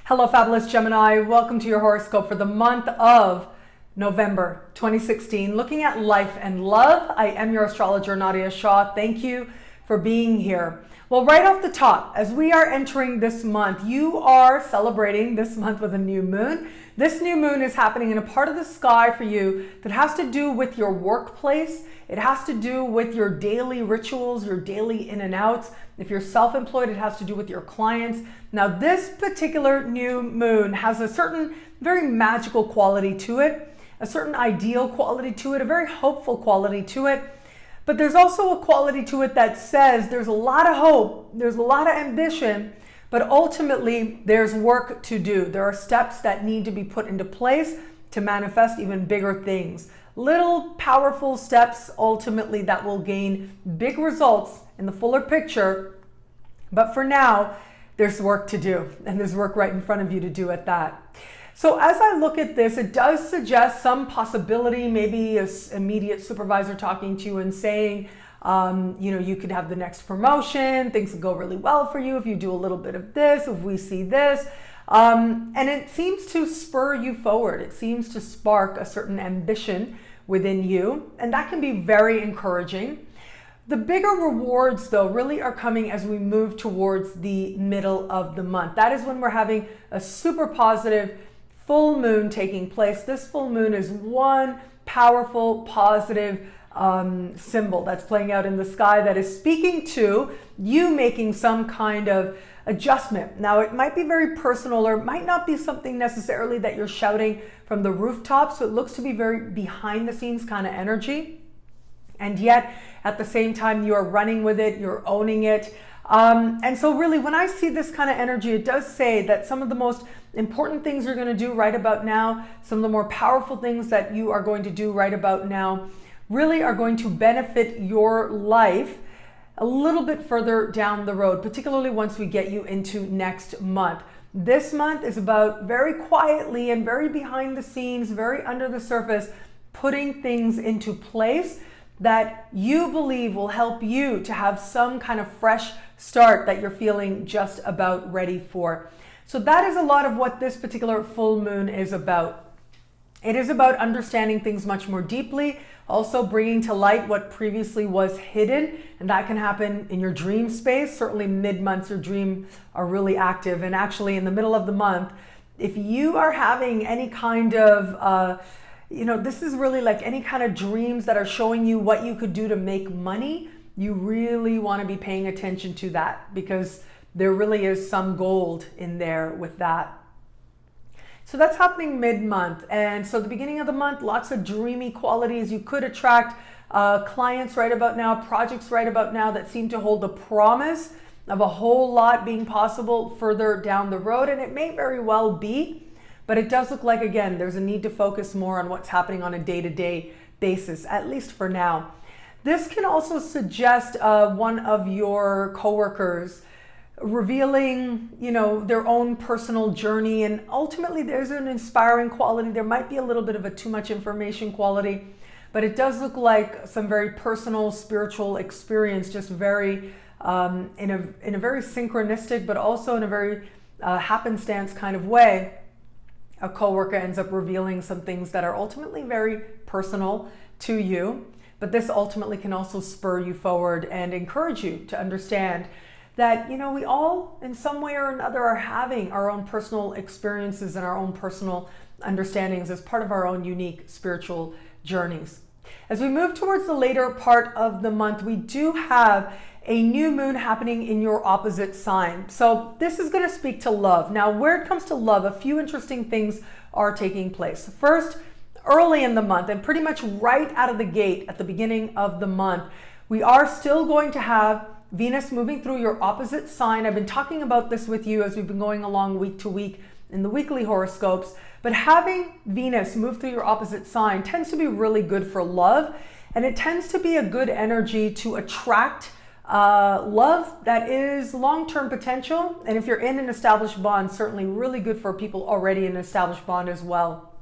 Hello, Fabulous Gemini. Welcome to your horoscope for the month of November 2016. Looking at life and love, I am your astrologer, Nadiya Shah. Thank you for being here. Well, right off the top, as we are entering this month, you are celebrating this month with a new moon. This new moon is happening in a part of the sky for you that has to do with your workplace. It has to do with your daily rituals, your daily in and outs. If you're self-employed, it has to do with your clients. Now, this particular new moon has a certain very magical quality to it, a certain ideal quality to it, a very hopeful quality to it. But there's also a quality to it that says there's a lot of hope, there's a lot of ambition, but ultimately there's work to do. There are steps that need to be put into place to manifest even bigger things. Little powerful steps ultimately that will gain big results in the fuller picture. But for now, there's work to do, and there's work right in front of you to do at that. So as I look at this, it does suggest some possibility, maybe an immediate supervisor talking to you and saying, you could have the next promotion, things will go really well for you if you do a little bit of this, if we see this. And it seems to spur you forward. It seems to spark a certain ambition within you, and that can be very encouraging. The bigger rewards, though, really are coming as we move towards the middle of the month. That is when we're having a super positive full moon taking place. This full moon is one powerful, positive symbol that's playing out in the sky that is speaking to you making some kind of adjustment. Now, it might be very personal, or it might not be something necessarily that you're shouting from the rooftop. So it looks to be very behind the scenes kind of energy. And yet, at the same time, you're running with it, you're owning it. And so really, when I see this kind of energy, it does say that some of the most important things you're going to do right about now, some of the more powerful things that you are going to do right about now, really are going to benefit your life a little bit further down the road, particularly once we get you into next month. This month is about very quietly and very behind the scenes, very under the surface, putting things into place that you believe will help you to have some kind of fresh start that you're feeling just about ready for. So that is a lot of what this particular full moon is about. It is about understanding things much more deeply, also bringing to light what previously was hidden, and that can happen in your dream space. Certainly mid-months, your dreams are really active, and actually in the middle of the month, if you are having any kind of this is really like any kind of dreams that are showing you what you could do to make money, you really want to be paying attention to that, because there really is some gold in there with that. So that's happening mid-month. And so the beginning of the month, lots of dreamy qualities. You could attract clients right about now, projects right about now that seem to hold the promise of a whole lot being possible further down the road. And it may very well be, but it does look like, again, there's a need to focus more on what's happening on a day-to-day basis, at least for now. This can also suggest one of your coworkers revealing, their own personal journey, and ultimately there's an inspiring quality. There might be a little bit of a too much information quality, but it does look like some very personal spiritual experience, just very in a very synchronistic, but also in a very happenstance kind of way. A coworker ends up revealing some things that are ultimately very personal to you, but this ultimately can also spur you forward and encourage you to understand that, we all in some way or another are having our own personal experiences and our own personal understandings as part of our own unique spiritual journeys. As we move towards the later part of the month, we do have a new moon happening in your opposite sign. So this is going to speak to love. Now, where it comes to love, a few interesting things are taking place. First, early in the month, and pretty much right out of the gate at the beginning of the month, we are still going to have Venus moving through your opposite sign. I've been talking about this with you as we've been going along week to week in the weekly horoscopes, but having Venus move through your opposite sign tends to be really good for love, and it tends to be a good energy to attract love that is long-term potential. And if you're in an established bond, certainly really good for people already in an established bond as well.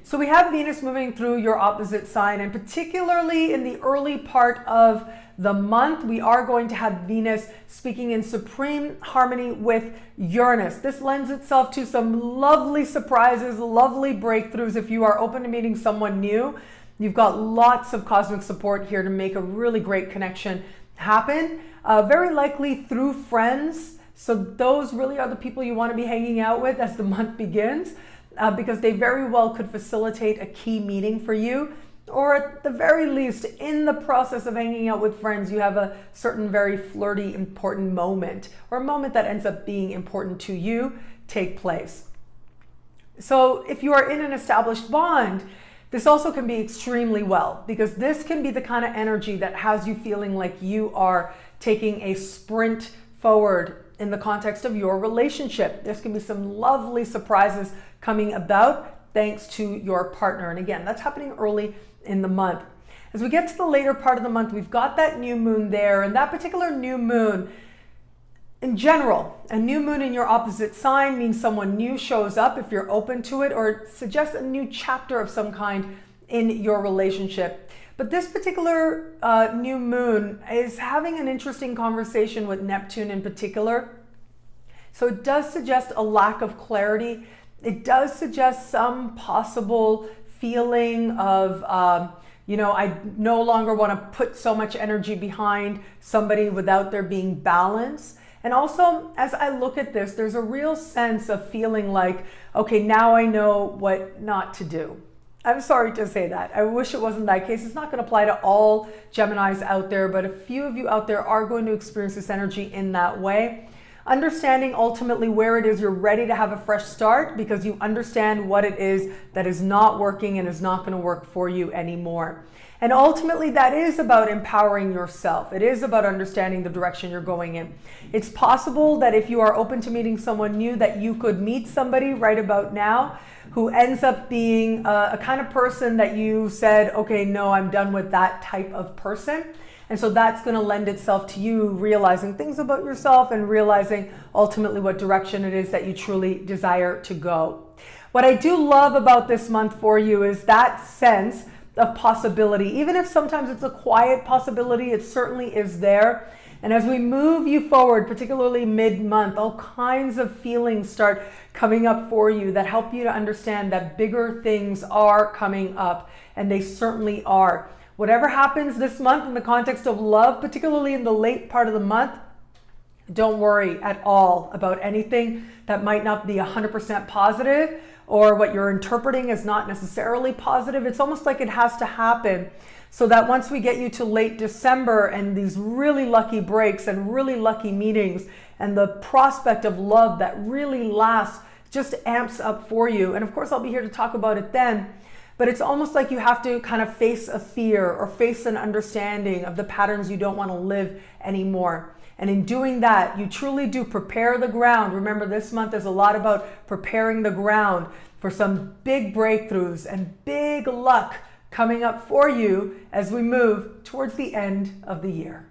So we have Venus moving through your opposite sign, and particularly in the early part of the month, we are going to have Venus speaking in supreme harmony with Uranus. This lends itself to some lovely surprises, lovely breakthroughs. If you are open to meeting someone new, you've got lots of cosmic support here to make a really great connection happen, very likely through friends. So those really are the people you want to be hanging out with as the month begins, because they very well could facilitate a key meeting for you, or at the very least, in the process of hanging out with friends, you have a certain very flirty, important moment, or a moment that ends up being important to you take place. So if you are in an established bond, this also can be extremely well, because this can be the kind of energy that has you feeling like you are taking a sprint forward in the context of your relationship. There's going to be some lovely surprises coming about thanks to your partner. And again, that's happening early in the month. As we get to the later part of the month, we've got that new moon there, and that particular new moon, in general, a new moon in your opposite sign means someone new shows up if you're open to it, or it suggests a new chapter of some kind in your relationship. But this particular new moon is having an interesting conversation with Neptune in particular. So it does suggest a lack of clarity. It does suggest some possible feeling of, I no longer want to put so much energy behind somebody without there being balance. And also, as I look at this, there's a real sense of feeling like, okay, now I know what not to do. I'm sorry to say that. I wish it wasn't that case. It's not going to apply to all Geminis out there, but a few of you out there are going to experience this energy in that way. Understanding ultimately where it is you're ready to have a fresh start, because you understand what it is that is not working and is not going to work for you anymore. And ultimately that is about empowering yourself. It is about understanding the direction you're going in. It's possible that if you are open to meeting someone new, that you could meet somebody right about now who ends up being a kind of person that you said, okay, no, I'm done with that type of person. And so that's going to lend itself to you realizing things about yourself and realizing ultimately what direction it is that you truly desire to go. What I do love about this month for you is that sense of possibility. Even if sometimes it's a quiet possibility, it certainly is there. And as we move you forward, particularly mid-month, all kinds of feelings start coming up for you that help you to understand that bigger things are coming up, and they certainly are. Whatever happens this month in the context of love, particularly in the late part of the month, don't worry at all about anything that might not be 100% positive, or what you're interpreting as not necessarily positive. It's almost like it has to happen so that once we get you to late December and these really lucky breaks and really lucky meetings and the prospect of love that really lasts just amps up for you. And of course, I'll be here to talk about it then. But it's almost like you have to kind of face a fear or face an understanding of the patterns you don't want to live anymore. And in doing that, you truly do prepare the ground. Remember, this month is a lot about preparing the ground for some big breakthroughs and big luck coming up for you as we move towards the end of the year.